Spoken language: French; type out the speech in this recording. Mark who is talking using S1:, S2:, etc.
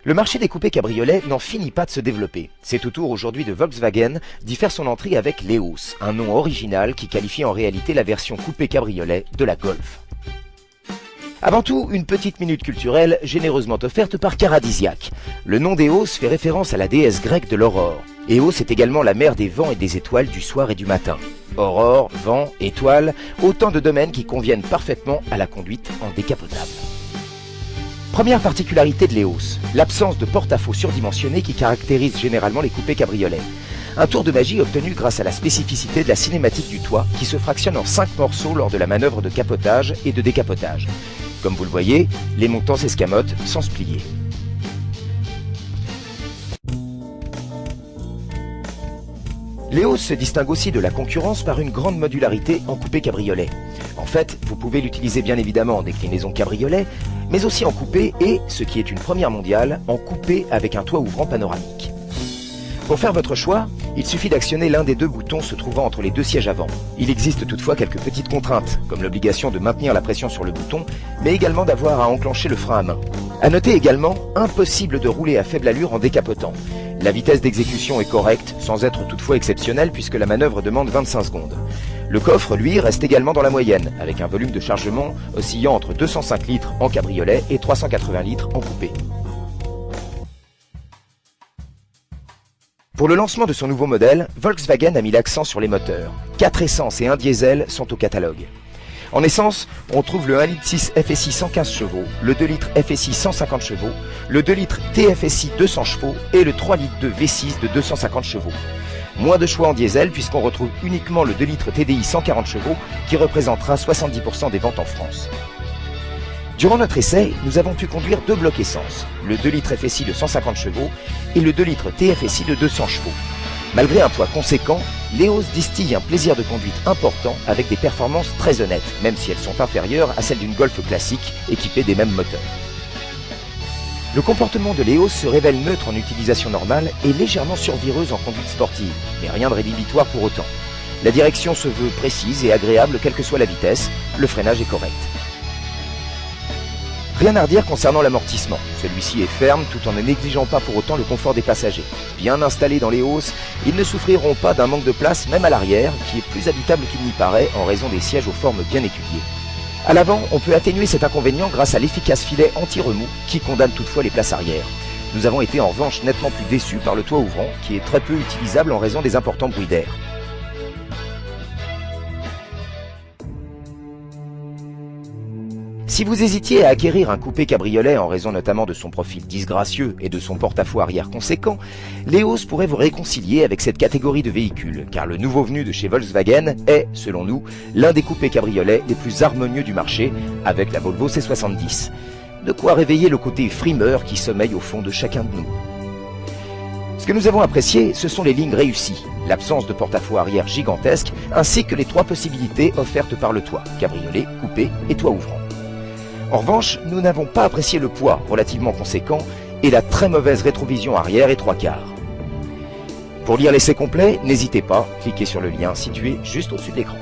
S1: Le marché des coupés cabriolets n'en finit pas de se développer. C'est au tour aujourd'hui de Volkswagen d'y faire son entrée avec l'Eos, un nom original qui qualifie en réalité la version coupé cabriolet de la Golf. Avant tout, une petite minute culturelle généreusement offerte par Caradisiaque. Le nom d'Eos fait référence à la déesse grecque de l'aurore. Eos est également la mère des vents et des étoiles du soir et du matin. Aurore, vent, étoile, autant de domaines qui conviennent parfaitement à la conduite en décapotable. Première particularité de l'Eos, l'absence de porte-à-faux surdimensionné qui caractérise généralement les coupés cabriolets. Un tour de magie obtenu grâce à la spécificité de la cinématique du toit qui se fractionne en 5 morceaux lors de la manœuvre de capotage et de décapotage. Comme vous le voyez, les montants s'escamotent sans se plier. L'Eos se distingue aussi de la concurrence par une grande modularité en coupé cabriolet. En fait, vous pouvez l'utiliser bien évidemment en déclinaison cabriolet, mais aussi en coupé et, ce qui est une première mondiale, en coupé avec un toit ouvrant panoramique. Pour faire votre choix, il suffit d'actionner l'un des deux boutons se trouvant entre les deux sièges avant. Il existe toutefois quelques petites contraintes, comme l'obligation de maintenir la pression sur le bouton, mais également d'avoir à enclencher le frein à main. À noter également, impossible de rouler à faible allure en décapotant. La vitesse d'exécution est correcte, sans être toutefois exceptionnelle puisque la manœuvre demande 25 secondes. Le coffre, lui, reste également dans la moyenne, avec un volume de chargement oscillant entre 205 litres en cabriolet et 380 litres en coupé. Pour le lancement de son nouveau modèle, Volkswagen a mis l'accent sur les moteurs. 4 essences et 1 diesel sont au catalogue. En essence, on trouve le 1,6 litre FSI 115 chevaux, le 2 litres FSI 150 chevaux, le 2 litres TFSI 200 chevaux et le 3 litres de V6 de 250 chevaux. Moins de choix en diesel puisqu'on retrouve uniquement le 2 litres TDI 140 chevaux qui représentera 70% des ventes en France. Durant notre essai, nous avons pu conduire 2 blocs essence, le 2 litres FSI de 150 chevaux et le 2 litres TFSI de 200 chevaux. Malgré un poids conséquent, l'Eos distille un plaisir de conduite important avec des performances très honnêtes, même si elles sont inférieures à celles d'une Golf classique équipée des mêmes moteurs. Le comportement de l'Eos se révèle neutre en utilisation normale et légèrement survireuse en conduite sportive, mais rien de rédhibitoire pour autant. La direction se veut précise et agréable quelle que soit la vitesse, le freinage est correct. Rien à redire concernant l'amortissement. Celui-ci est ferme tout en ne négligeant pas pour autant le confort des passagers. Bien installés dans les hausses, ils ne souffriront pas d'un manque de place même à l'arrière, qui est plus habitable qu'il n'y paraît en raison des sièges aux formes bien étudiées. À l'avant, on peut atténuer cet inconvénient grâce à l'efficace filet anti-remous qui condamne toutefois les places arrière. Nous avons été en revanche nettement plus déçus par le toit ouvrant, qui est très peu utilisable en raison des importants bruits d'air. Si vous hésitiez à acquérir un coupé cabriolet en raison notamment de son profil disgracieux et de son porte-à-faux arrière conséquent, l'Eos pourrait vous réconcilier avec cette catégorie de véhicules, car le nouveau venu de chez Volkswagen est, selon nous, l'un des coupés cabriolets les plus harmonieux du marché, avec la Volvo C70. De quoi réveiller le côté frimeur qui sommeille au fond de chacun de nous. Ce que nous avons apprécié, ce sont les lignes réussies, l'absence de porte-à-faux arrière gigantesque, ainsi que les 3 possibilités offertes par le toit, cabriolet, coupé et toit ouvrant. En revanche, nous n'avons pas apprécié le poids relativement conséquent et la très mauvaise rétrovision arrière et 3/4. Pour lire l'essai complet, n'hésitez pas, cliquez sur le lien situé juste au-dessus de l'écran.